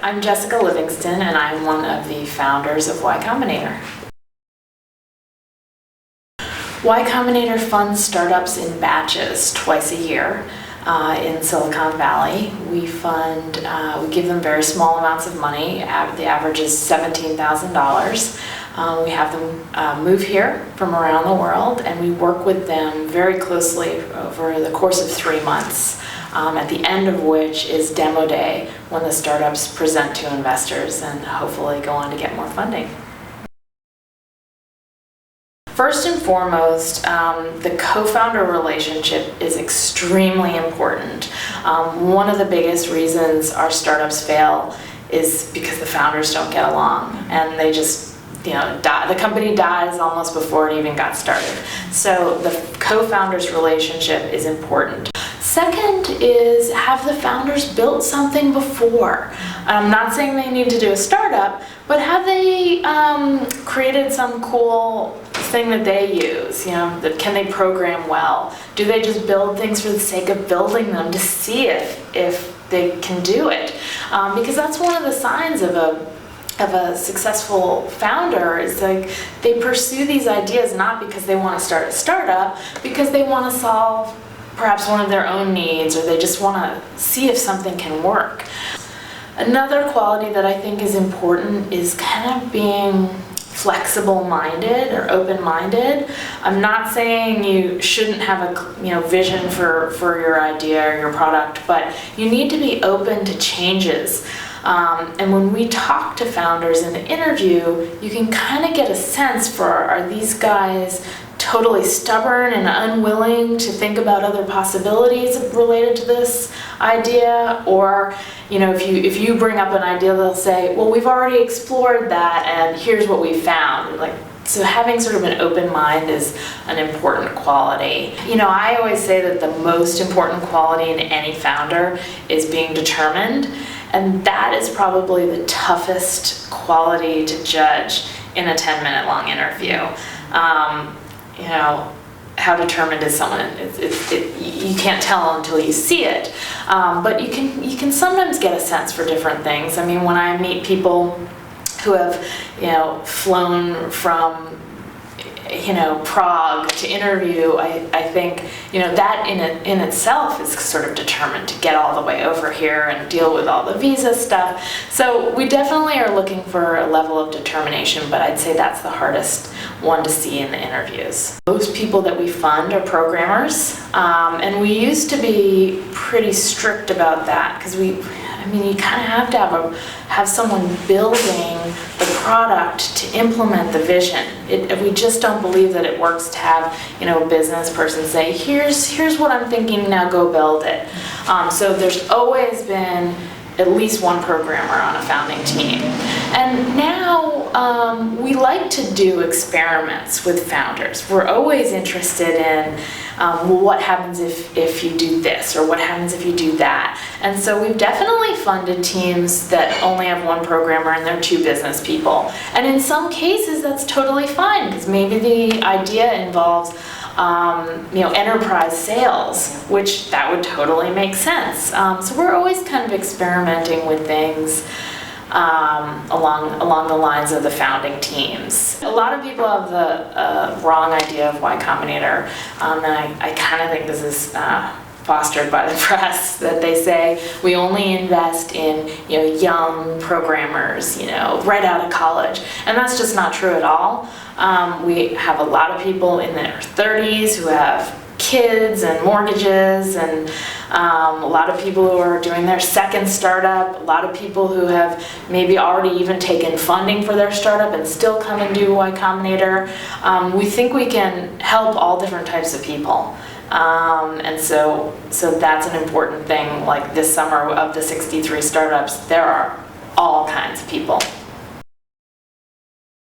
I'm Jessica Livingston, and I'm one of the founders of Y Combinator. Y Combinator funds startups in batches twice a year in Silicon Valley. We give them very small amounts of money. The average is $17,000. We have them move here from around the world, and we work with them very closely over the course of 3 months. At the end of which is demo day, when the startups present to investors and hopefully go on to get more funding. First and foremost, the co-founder relationship is extremely important. One of the biggest reasons our startups fail is because the founders don't get along, and they just die. The company dies almost before it even got started. So the co-founders relationship is important. Second is, have the founders built something before? I'm not saying they need to do a startup, but have they created some cool thing that they use? Can they program well? Do they just build things for the sake of building them to see if they can do it? Because that's one of the signs of a successful founder, is like they pursue these ideas not because they want to start a startup, because they want to solve perhaps one of their own needs, or they just want to see if something can work. Another quality that I think is important is kind of being flexible-minded or open-minded. I'm not saying you shouldn't have a vision for your idea or your product, but you need to be open to changes. And when we talk to founders in the interview, you can kind of get a sense for, are these guys totally stubborn and unwilling to think about other possibilities related to this idea? Or if you bring up an idea, they'll say, well, we've already explored that and here's what we found. So having sort of an open mind is an important quality. I always say that the most important quality in any founder is being determined, and that is probably the toughest quality to judge in a 10-minute long interview. How determined is someone? You can't tell until you see it, but you can sometimes get a sense for different things. I mean, when I meet people who have flown from Prague to interview, I think that in itself is sort of determined to get all the way over here and deal with all the visa stuff. So we definitely are looking for a level of determination, but I'd say that's the hardest one to see in the interviews. Most people that we fund are programmers, and we used to be pretty strict about that, because you kind of have to have someone building the product to implement the vision. We just don't believe that it works to have a business person say, here's what I'm thinking, now go build it. So there's always been at least one programmer on a founding team. And now we like to do experiments with founders. We're always interested in what happens if you do this, or what happens if you do that. And so we've definitely funded teams that only have one programmer and they're 2 business people. And in some cases that's totally fine, because maybe the idea involves enterprise sales, which that would totally make sense. So we're always kind of experimenting with things along the lines of the founding teams. A lot of people have the wrong idea of Y Combinator, and I kind of think this is fostered by the press, that they say we only invest in young programmers right out of college, and that's just not true at all. We have a lot of people in their 30s who have kids and mortgages, and a lot of people who are doing their second startup, a lot of people who have maybe already even taken funding for their startup and still come and do Y Combinator. We think we can help all different types of people. And so that's an important thing. Like this summer, of the 63 startups, there are all kinds of people.